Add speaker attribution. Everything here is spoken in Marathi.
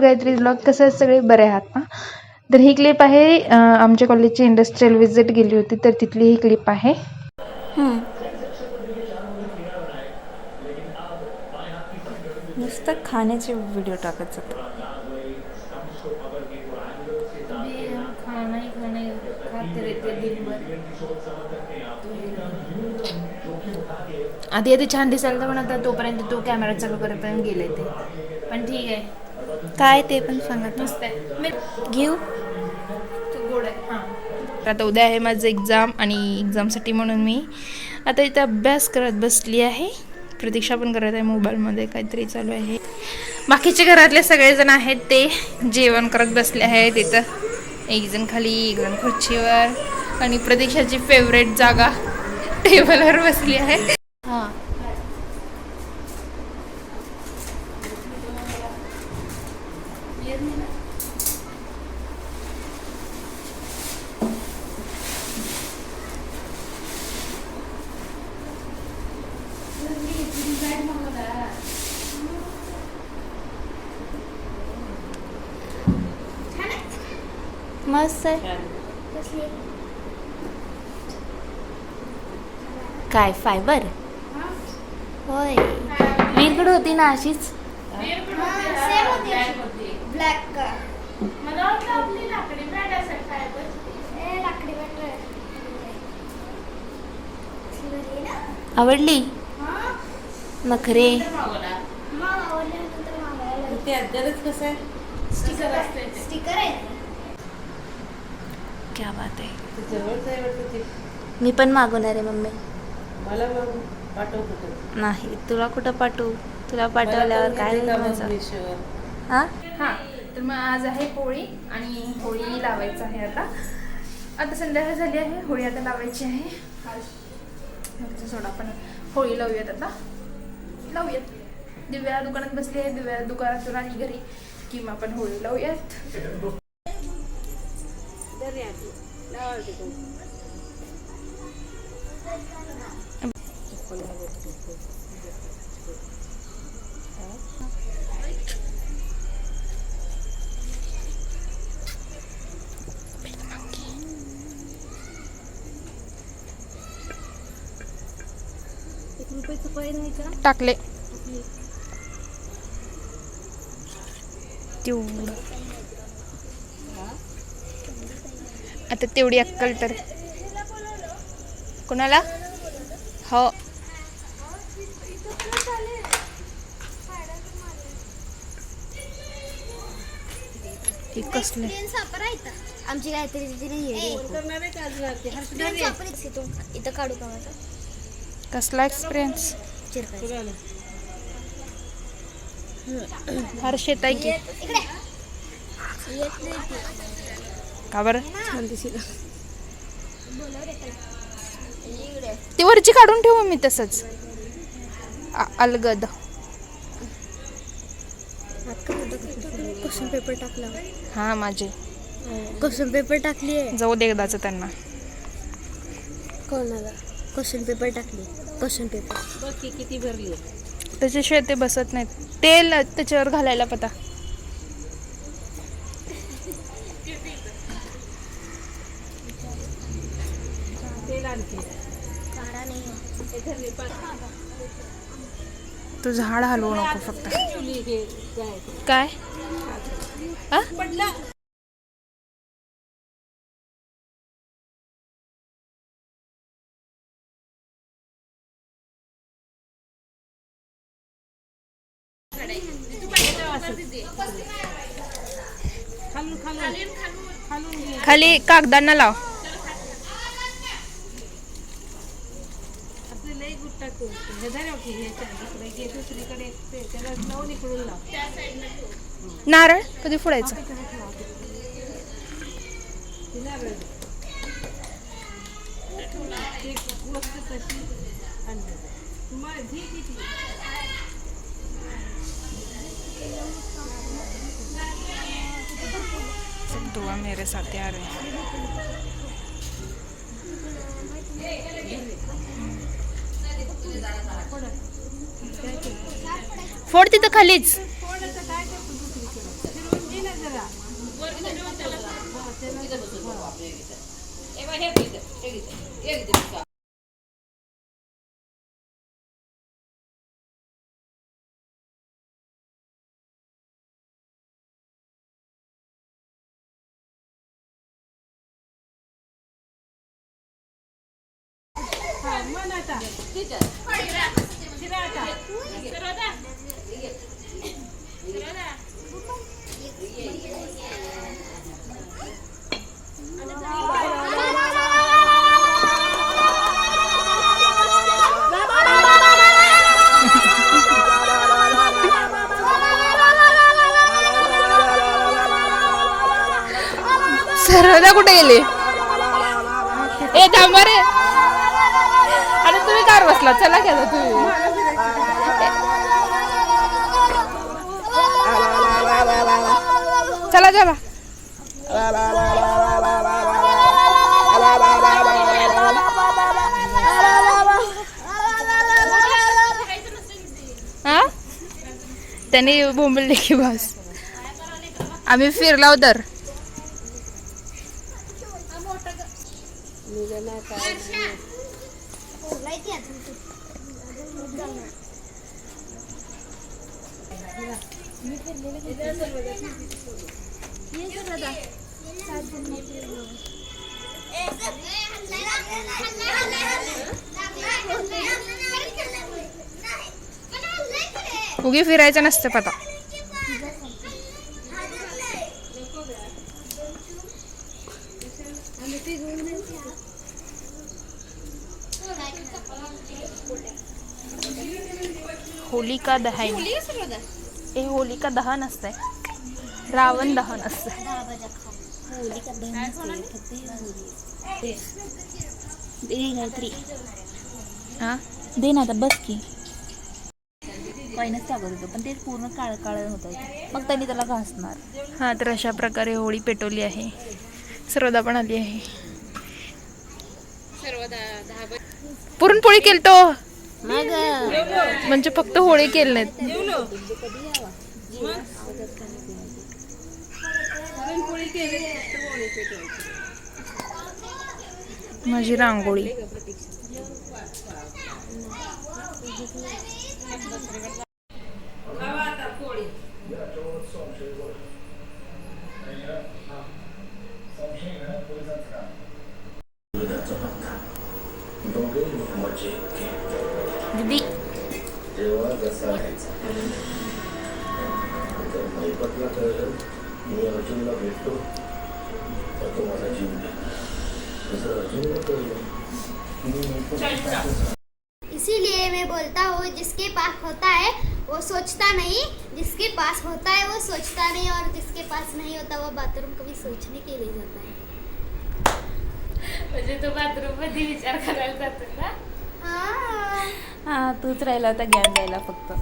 Speaker 1: गायत्री ब्लॉग. कसं आहे, सगळे बरे आहात ना? तर ही क्लिप आहे आमच्या कॉलेजची इंडस्ट्रियल विजिट गेली होती तर तिथली ही क्लिप आहे.
Speaker 2: नुसतं खाण्याचे व्हिडिओ टाकत जातो.
Speaker 3: आधी छान दिसायला पण आता तोपर्यंत तो कॅमेरा चालू करेपर्यंत गेले ते. पण ठीक आहे.
Speaker 2: काय ते पण सांगत
Speaker 3: मस्त आहे. मी
Speaker 2: घेऊ.
Speaker 3: गोड आहे. हां, आता उद्या आहे माझं एक्झाम आणि एक्झामसाठी म्हणून मी आता इथे अभ्यास करत बसली आहे. प्रतीक्षा पण करत आहे, मोबाईलमध्ये काहीतरी चालू आहे. बाकीचे घरातले सगळेजण आहेत ते जेवण करत बसले आहेत. इथं एक जण खाली, एक जण खुर्चीवर आणि प्रतीक्षाची फेवरेट जागा टेबलवर बसली आहे.
Speaker 2: हां, मस्त आहे. काय फायबर? होय, मी इकडे होती ना अशीच. आवडली? नखरे.
Speaker 4: ते अद्यापच कसं आहे,
Speaker 5: स्टिकर आहे.
Speaker 2: क्या बात आहे.
Speaker 4: जवळच आहे वाटतं ते.
Speaker 2: मी पण मागवणार आहे मम्मी.
Speaker 4: मला मग पाठव कुठं.
Speaker 2: नाही, तुला कुठं पाठवू? तुला पाठवल्यावर काय होईल माझं? हां,
Speaker 3: हां, तर मग आज आहे होळी आणि होळी लावायचं आहे. आता संध्याकाळ झाली आहे, होळी आता लावायची आहे. आज सोडा पण होळी लावूयात. आता लावूयात. दिव्या दुकानात बसली आहे, दिव्या दुकानातून आली घरी की मग आपण होळी लावूयात. टाकले तेवढं. आता तेवढी अक्कल तर कोणाला? हो, हे कसले
Speaker 5: आमची काहीतरी इथं काढू का माझा?
Speaker 3: कसला एक्सपिरियन्स? हर्षेत आहे की का बरं? ती वरची काढून ठेवू मी तसंच अलगद.
Speaker 5: क्वेश्चन पेपर टाकला.
Speaker 3: हा, माझे
Speaker 5: क्वेश्चन पेपर टाकली आहे.
Speaker 3: जाऊ दे एकदाच त्यांना.
Speaker 5: कोणाला क्वेश्चन पेपर टाकली? क्वेश्चन पेपर
Speaker 4: बघ की किती भरली.
Speaker 3: त्याच्याशिवाय ते बसत नाहीत. तेल त्याच्यावर घालायला पता.
Speaker 4: तेल आणखी
Speaker 5: काढा नाही.
Speaker 3: तू झाड हलवू नको फक्त.
Speaker 4: हे
Speaker 3: काय आ?
Speaker 4: पडला.
Speaker 3: खाली कागदांना लाव.
Speaker 4: आपलं लई गुट टाकू. हे धरा की हे दुसरीकडे त्याला लावून इकडून लाव.
Speaker 3: नारळ कधी फोडायचं?
Speaker 4: वस्तू तशी आणली. तुम्हाला जी किती
Speaker 3: दुआ मेरे साथ आ रहे हैं. फोड तिथं खालीच. सर्वदा कुठे गेले? ए थांबा रे. अरे तुम्ही कार बसला, चला घ्या तुम्ही. चला चला. हा त्यांनी बोंबलले की बस. आम्ही फिरला तर उगी फिरायचं नसतं पता. होलिका दहन. हे होलिका दहन असतंय, रावण दहन असतंय. हा
Speaker 2: दे ना आता बस की. कॉईनच टाकत होतं पण ते पूर्ण काळ काळ होतं, मग त्यांनी त्याला घासणार.
Speaker 3: हा तर अशा प्रकारे होळी पेटवली आहे. सर्वदा पण आली आहे. पुरणपोळी केलतो म्हणजे फक्त होळी केली नाहीत. माझी रांगोळी. दीदी
Speaker 5: इसीलिए मैं बोलता हूँ जिसके पास होता है वो सोचता नहीं, जिसके पास होता है वो सोचता नहीं, और जिसके पास नहीं होता वो बाथरूम कभी सोचने के लिए जाता है.
Speaker 2: म्हणजे तो बाथरूम मध्ये विचार करायला जातो ना.
Speaker 5: हाँ.
Speaker 2: हा तूच राहिला होता ज्ञान द्यायला फक्त.